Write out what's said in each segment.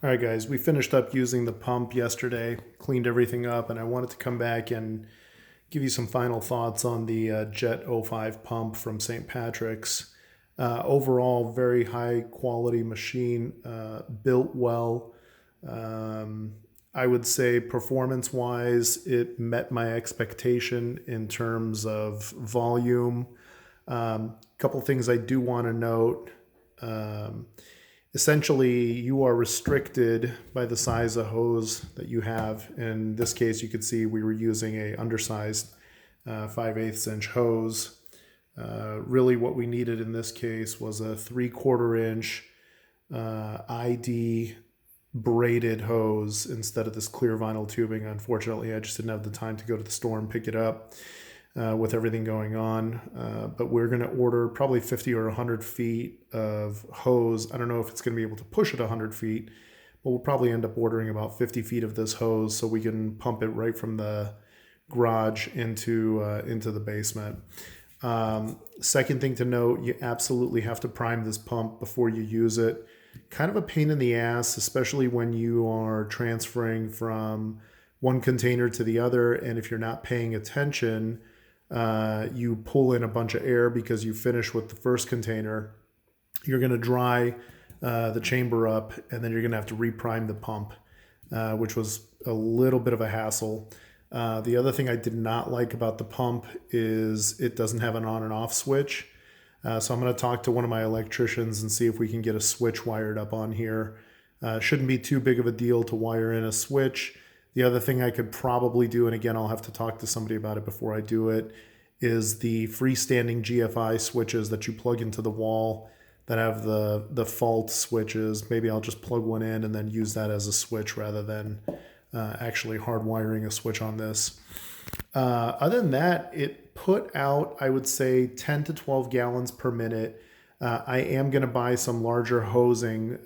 All right, guys, we finished up using the pump yesterday, cleaned everything up, and I wanted to come back and give you some final thoughts on the Jet05 pump from St. Patrick's. Overall, very high quality machine, built well. Um, I would say performance wise, it met my expectation in terms of volume. Couple things I do want to note. Um, Essentially, you are restricted by the size of hose that you have. In this case, you could see we were using a undersized 5/8 inch hose. Really what we needed in this case was a 3/4 inch ID braided hose instead of this clear vinyl tubing. Unfortunately, I just didn't have the time to go to the store and pick it up with everything going on. But we're going to order probably 50 or 100 feet of hose. I don't know if it's going to be able to push it 100 feet, but we'll probably end up ordering about 50 feet of this hose so we can pump it right from the garage into the basement. Second thing to note, you absolutely have to prime this pump before you use it. Kind of a pain in the ass, especially when you are transferring from one container to the other. And if you're not paying attention, you pull in a bunch of air because you finish with the first container. You're going to dry the chamber up, and then you're going to have to reprime the pump, which was a little bit of a hassle. The other thing I did not like about the pump is it doesn't have an on and off switch. So I'm going to talk to one of my electricians and see if we can get a switch wired up on here. Shouldn't be too big of a deal to wire in a switch. The other thing I could probably do, and again, I'll have to talk to somebody about it before I do it, is the freestanding GFI switches that you plug into the wall that have the fault switches. Maybe I'll just plug one in and then use that as a switch rather than actually hardwiring a switch on this. Other than that, it put out, I would say, 10 to 12 gallons per minute. I am going to buy some larger hosing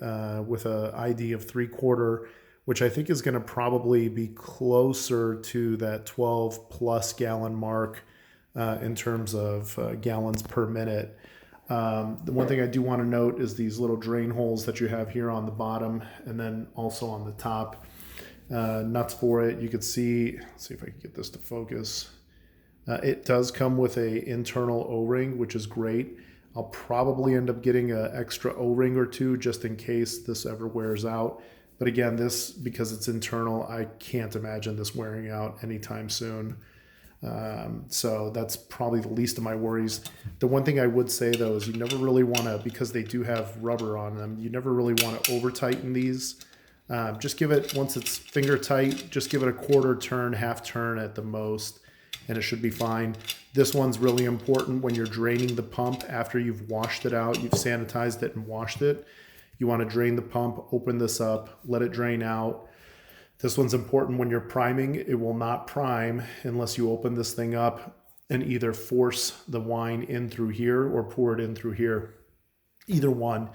with a ID of 3/4, which I think is going to probably be closer to that 12 plus gallon mark in terms of gallons per minute. The one thing I do want to note is these little drain holes that you have here on the bottom and then also on the top. Nuts for it. You could see, let's see if I can get this to focus. It does come with a internal O-ring, which is great. I'll probably end up getting an extra O-ring or two just in case this ever wears out. But again, this, because it's internal, I can't imagine this wearing out anytime soon. So that's probably the least of my worries. The one thing I would say though is you never really want to, because they do have rubber on them, you never really want to over tighten these. Just give it, once it's finger tight, just give it a quarter turn, half turn at the most, and it should be fine. This one's really important when you're draining the pump after you've washed it out, you've sanitized it and washed it. You want to drain the pump, open this up, let it drain out. This one's important when you're priming. It will not prime unless you open this thing up and either force the wine in through here or pour it in through here. Either one.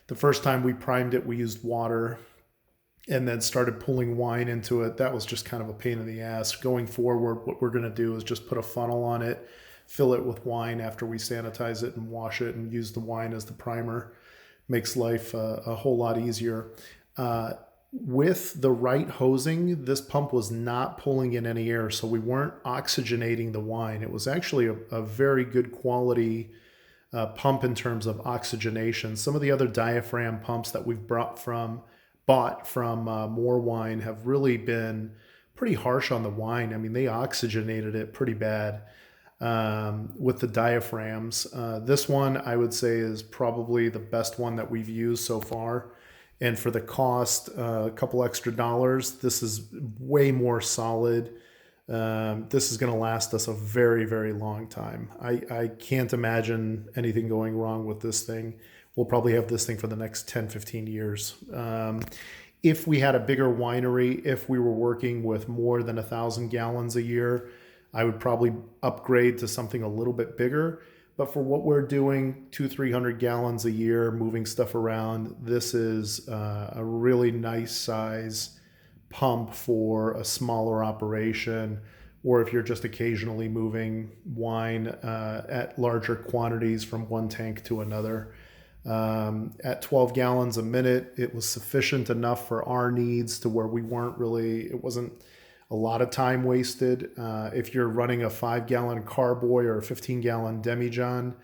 The first time we primed it, we used water and then started pulling wine into it. That was just kind of a pain in the ass. Going forward, what we're going to do is just put a funnel on it, fill it with wine after we sanitize it and wash it, and use the wine as the primer. Makes life a whole lot easier. With the right hosing, this pump was not pulling in any air, so we weren't oxygenating the wine. It was actually a very good quality pump in terms of oxygenation. Some of the other diaphragm pumps that we've bought from Morewine have really been pretty harsh on the wine. I mean, they oxygenated it pretty bad with the diaphragms. This one, I would say, is probably the best one that we've used so far. And for the cost, a couple extra dollars, this is way more solid. This is going to last us a very, very long time. I can't imagine anything going wrong with this thing. We'll probably have this thing for the next 10, 15 years. If we had a bigger winery, if we were working with more than 1,000 gallons a year, I would probably upgrade to something a little bit bigger. But for what we're doing, 200-300 gallons a year, moving stuff around, this is a really nice size pump for a smaller operation, or if you're just occasionally moving wine at larger quantities from one tank to another. At 12 gallons a minute, it was sufficient enough for our needs to where it wasn't a lot of time wasted. If you're running a 5-gallon carboy or a 15-gallon demijohn,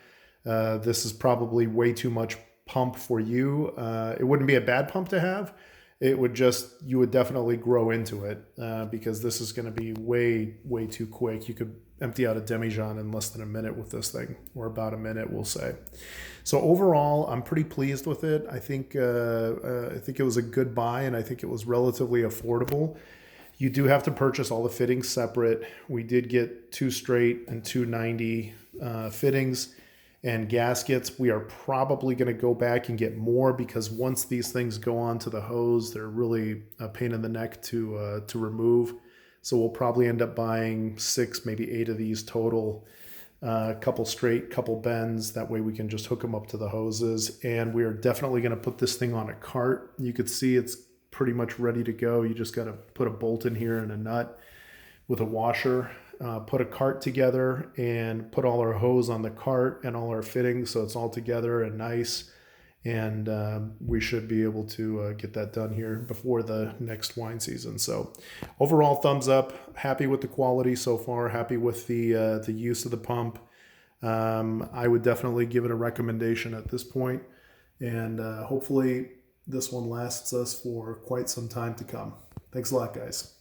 this is probably way too much pump for you. It wouldn't be a bad pump to have. You would definitely grow into it because this is going to be way too quick. You could empty out a demijohn in less than a minute with this thing, or about a minute, we'll say. So overall, I'm pretty pleased with it. I think it was a good buy, and I think it was relatively affordable. You do have to purchase all the fittings separate. We did get 2 straight and 290 fittings and gaskets. We are probably going to go back and get more because once these things go onto the hose, they're really a pain in the neck to remove. So we'll probably end up buying 6, maybe 8 of these total. Couple straight, couple bends. That way we can just hook them up to the hoses. And we are definitely going to put this thing on a cart. You could see it's pretty much ready to go. You just got to put a bolt in here and a nut with a washer. Put a cart together and put all our hose on the cart and all our fittings so it's all together and nice. And we should be able to get that done here before the next wine season. So overall, thumbs up. Happy with the quality so far. Happy with the use of the pump. I would definitely give it a recommendation at this point. And hopefully this one lasts us for quite some time to come. Thanks a lot, guys.